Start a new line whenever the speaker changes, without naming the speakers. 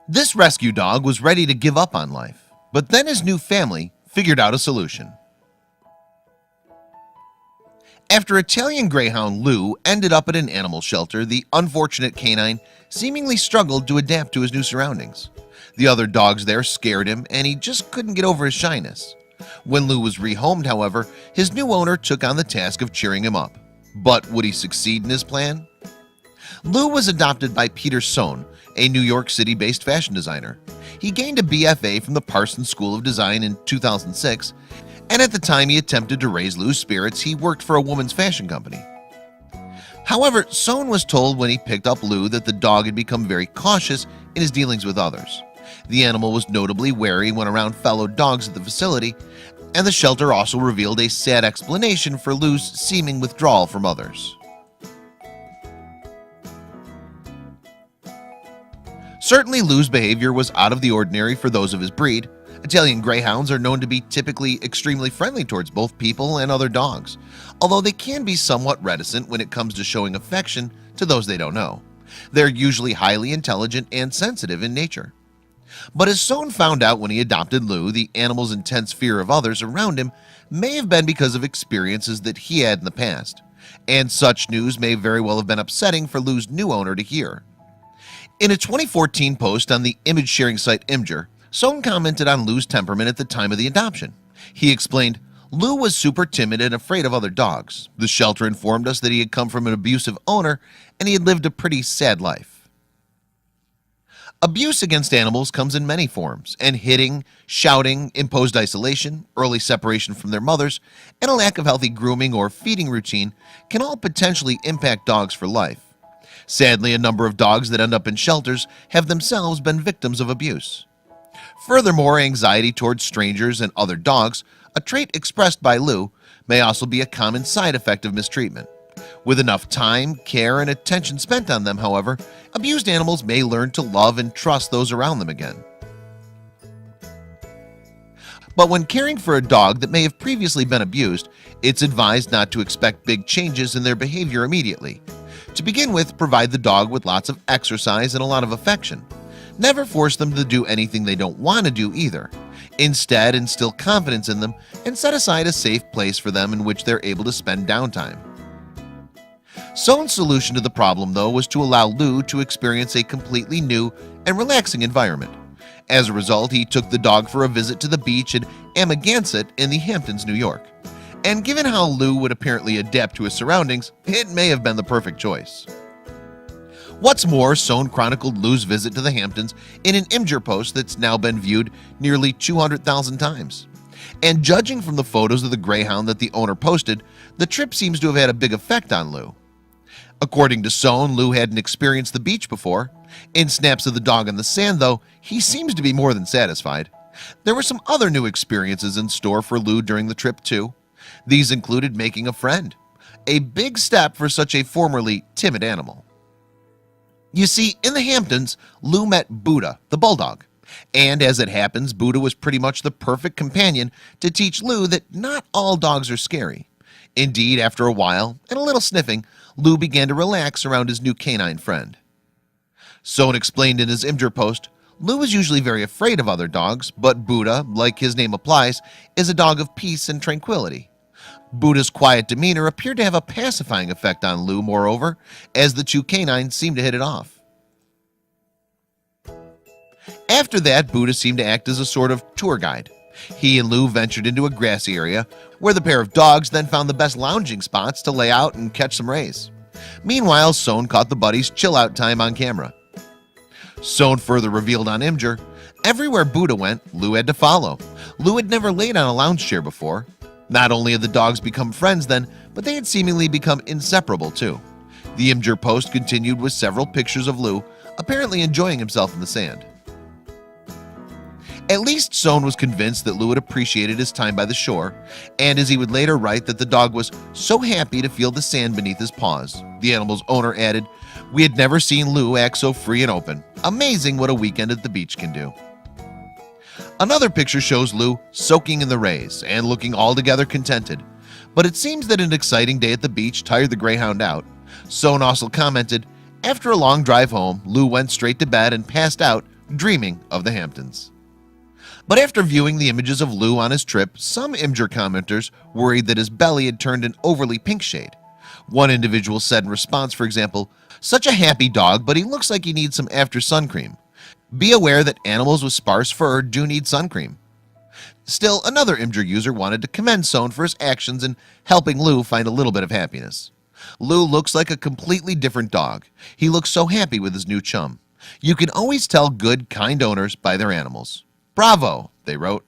This rescue dog was ready to give up on life, but then his new family figured out a solution. After Italian Greyhound Lou ended up at an animal shelter, the unfortunate canine seemingly struggled to adapt to his new surroundings. The other dogs there scared him, and he just couldn't get over his shyness. When Lou was rehomed, however, his new owner took on the task of cheering him up. But would he succeed in his plan? Lou was adopted by Peter Sohn, a New York City-based fashion designer. He gained a BFA from the Parsons School of Design in 2006, and at the time he attempted to raise Lou's spirits, he worked for a woman's fashion company. However, Sohn was told when he picked up Lou that the dog had become very cautious in his dealings with others. The animal was notably wary when around fellow dogs at the facility, and the shelter also revealed a sad explanation for Lou's seeming withdrawal from others. Certainly, Lou's behavior was out of the ordinary for those of his breed. Italian Greyhounds are known to be typically extremely friendly towards both people and other dogs, although they can be somewhat reticent when it comes to showing affection to those they don't know. They're usually highly intelligent and sensitive in nature. But as Sohn found out when he adopted Lou, the animal's intense fear of others around him may have been because of experiences that he had in the past, and such news may very well have been upsetting for Lou's new owner to hear. In a 2014 post on the image-sharing site Imgur, Sohn commented on Lou's temperament at the time of the adoption. He explained, "Lou was super timid and afraid of other dogs. The shelter informed us that he had come from an abusive owner and he had lived a pretty sad life." Abuse against animals comes in many forms, and hitting, shouting, imposed isolation, early separation from their mothers, and a lack of healthy grooming or feeding routine can all potentially impact dogs for life. Sadly, a number of dogs that end up in shelters have themselves been victims of abuse. Furthermore, anxiety towards strangers and other dogs, a trait expressed by Lou, may also be a common side effect of mistreatment. With enough time, care, and attention spent on them, however, abused animals may learn to love and trust those around them again. But when caring for a dog that may have previously been abused, it's advised not to expect big changes in their behavior immediately. To begin with, provide the dog with lots of exercise and a lot of affection. Never force them to do anything they don't want to do either. Instead, instill confidence in them and set aside a safe place for them in which they're able to spend downtime. Sohn's solution to the problem, though, was to allow Lou to experience a completely new and relaxing environment. As a result, he took the dog for a visit to the beach at Amagansett in the Hamptons, New York. And given how Lou would apparently adapt to his surroundings, it may have been the perfect choice. What's more, Sohn chronicled Lou's visit to the Hamptons in an Imgur post that's now been viewed nearly 200,000 times. And judging from the photos of the Greyhound that the owner posted, the trip seems to have had a big effect on Lou. According to Sohn, Lou hadn't experienced the beach before. In snaps of the dog on the sand, though, he seems to be more than satisfied. There were some other new experiences in store for Lou during the trip too. These included making a friend, a big step for such a formerly timid animal. You see, in the Hamptons, Lou met Buddha, the bulldog. And as it happens, Buddha was pretty much the perfect companion to teach Lou that not all dogs are scary. Indeed, after a while and a little sniffing, Lou began to relax around his new canine friend. Sohn explained in his Imgur post, Lou is usually very afraid of other dogs, but Buddha, like his name applies, is a dog of peace and tranquility. Buddha's quiet demeanor appeared to have a pacifying effect on Lou, moreover, as the two canines seemed to hit it off. After that, Buddha seemed to act as a sort of tour guide. He and Lou ventured into a grassy area, where the pair of dogs then found the best lounging spots to lay out and catch some rays. Meanwhile, Sohn caught the buddies' chill-out time on camera. Sohn further revealed on Imgur, everywhere Buddha went, Lou had to follow. Lou had never laid on a lounge chair before. Not only had the dogs become friends then, but they had seemingly become inseparable too. The Imgur post continued with several pictures of Lou, apparently enjoying himself in the sand. At least Sohn was convinced that Lou had appreciated his time by the shore, and as he would later write that the dog was so happy to feel the sand beneath his paws, the animal's owner added, "We had never seen Lou act so free and open. Amazing what a weekend at the beach can do." Another picture shows Lou soaking in the rays and looking altogether contented, but it seems that an exciting day at the beach tired the Greyhound out. Sohn also commented, "After a long drive home, Lou went straight to bed and passed out dreaming of the Hamptons. But after viewing the images of Lou on his trip, some Imgur commenters worried that his belly had turned an overly pink shade. One individual said in response, for example, "Such a happy dog, but he looks like he needs some after sun cream. Be aware that animals with sparse fur do need sun cream." Still, another Imgur user wanted to commend Sohn for his actions in helping Lou find a little bit of happiness. "Lou looks like a completely different dog. He looks so happy with his new chum. You can always tell good, kind owners by their animals. Bravo," they wrote.